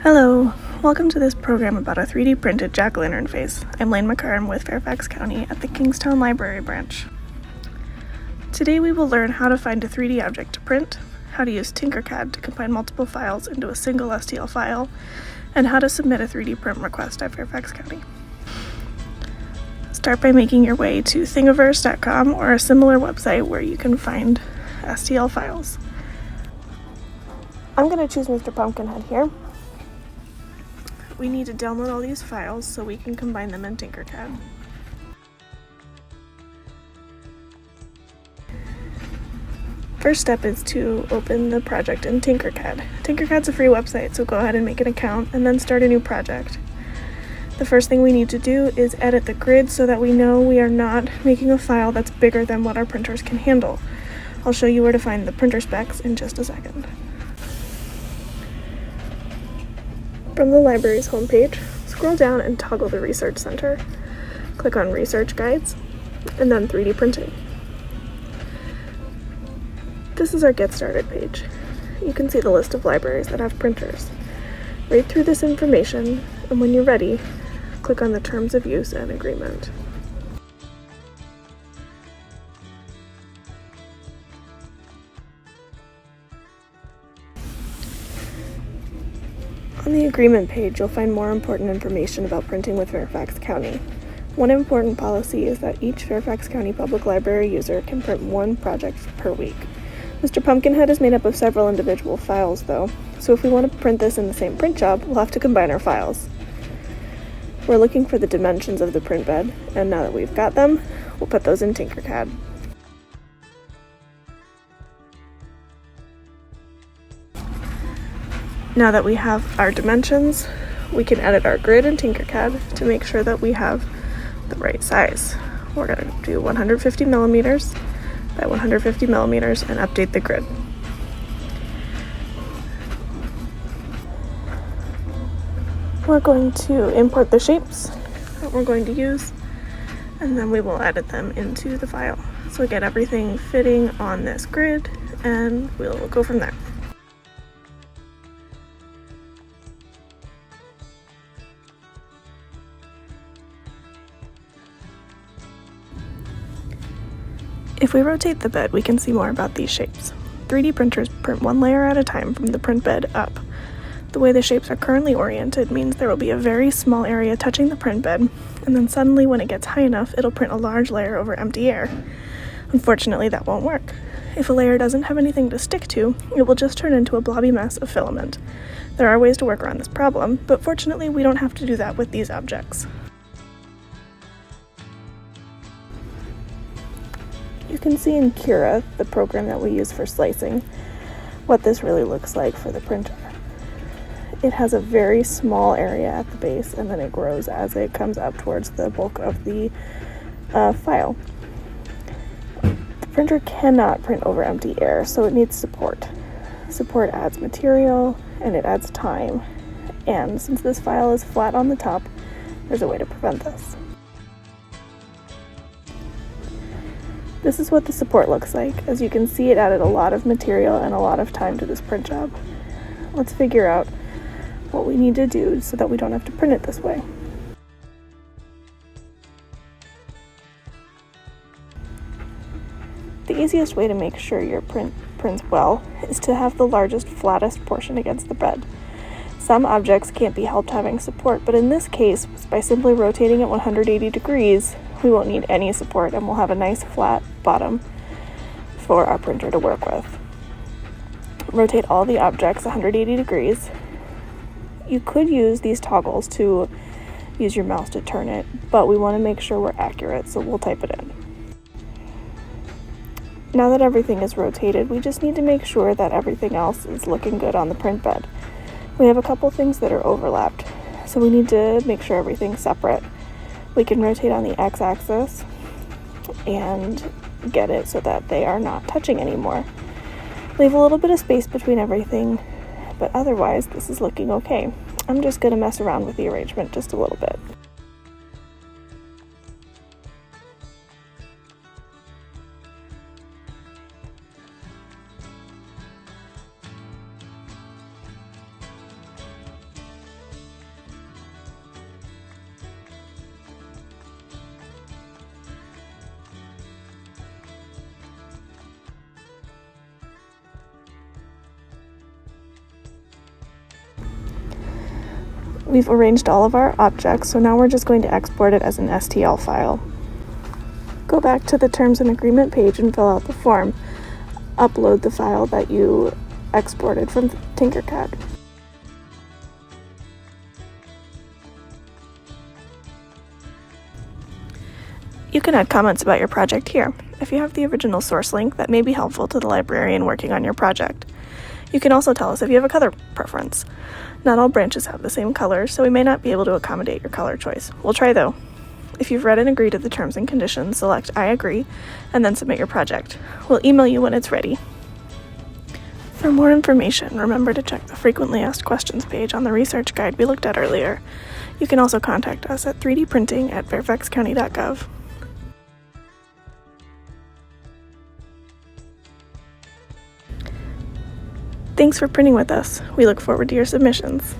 Hello, welcome to this program about a 3D printed jack-o'-lantern face. I'm Lane McCarran with Fairfax County at the Kingstown Library branch. Today we will learn how to find a 3D object to print, how to use Tinkercad to combine multiple files into a single STL file, and how to submit a 3D print request at Fairfax County. Start by making your way to thingiverse.com or a similar website where you can find STL files. I'm going to choose Mr. Pumpkinhead here. We need to download all these files so we can combine them in Tinkercad. First step is to open the project in Tinkercad. Tinkercad's a free website, so go ahead and make an account and then start a new project. The first thing we need to do is edit the grid so that we know we are not making a file that's bigger than what our printers can handle. I'll show you where to find the printer specs in just a second. From the library's homepage, scroll down and toggle the Research Center. Click on Research Guides, and then 3D Printing. This is our Get Started page. You can see the list of libraries that have printers. Read through this information, and when you're ready, click on the Terms of Use and Agreement. On the agreement page, you'll find more important information about printing with Fairfax County. One important policy is that each Fairfax County Public Library user can print one project per week. Mr. Pumpkinhead is made up of several individual files, though, so if we want to print this in the same print job, we'll have to combine our files. We're looking for the dimensions of the print bed, and now that we've got them, we'll put those in Tinkercad. Now that we have our dimensions, we can edit our grid in Tinkercad to make sure that we have the right size. We're going to do 150 millimeters by 150 millimeters and update the grid. We're going to import the shapes that we're going to use, and then we will edit them into the file. So we get everything fitting on this grid, and we'll go from there. If we rotate the bed, we can see more about these shapes. 3D printers print one layer at a time from the print bed up. The way the shapes are currently oriented means there will be a very small area touching the print bed, and then suddenly when it gets high enough, it'll print a large layer over empty air. Unfortunately, that won't work. If a layer doesn't have anything to stick to, it will just turn into a blobby mess of filament. There are ways to work around this problem, but fortunately we don't have to do that with these objects. You can see in Cura, the program that we use for slicing, what this really looks like for the printer. It has a very small area at the base, and then it grows as it comes up towards the bulk of the file. The printer cannot print over empty air, so it needs support. Support adds material, and it adds time. And since this file is flat on the top, there's a way to prevent this. This is what the support looks like. As you can see, it added a lot of material and a lot of time to this print job. Let's figure out what we need to do so that we don't have to print it this way. The easiest way to make sure your print prints well is to have the largest, flattest portion against the bed. Some objects can't be helped having support, but in this case, by simply rotating it 180 degrees, we won't need any support and we'll have a nice flat bottom for our printer to work with. Rotate all the objects 180 degrees. You could use these toggles to use your mouse to turn it, but we want to make sure we're accurate, so we'll type it in. Now that everything is rotated, we just need to make sure that everything else is looking good on the print bed. We have a couple things that are overlapped, so we need to make sure everything's separate. We can rotate on the x-axis and get it so that they are not touching anymore. Leave a little bit of space between everything, but otherwise this is looking okay. I'm just going to mess around with the arrangement just a little bit. We've arranged all of our objects, so now we're just going to export it as an STL file. Go back to the Terms and Agreement page and fill out the form. Upload the file that you exported from Tinkercad. You can add comments about your project here. If you have the original source link, that may be helpful to the librarian working on your project. You can also tell us if you have a color preference. Not all branches have the same colors, so we may not be able to accommodate your color choice. We'll try though. If you've read and agreed to the terms and conditions, select I agree, and then submit your project. We'll email you when it's ready. For more information, remember to check the frequently asked questions page on the research guide we looked at earlier. You can also contact us at 3dprinting@fairfaxcounty.gov. Thanks for printing with us. We look forward to your submissions.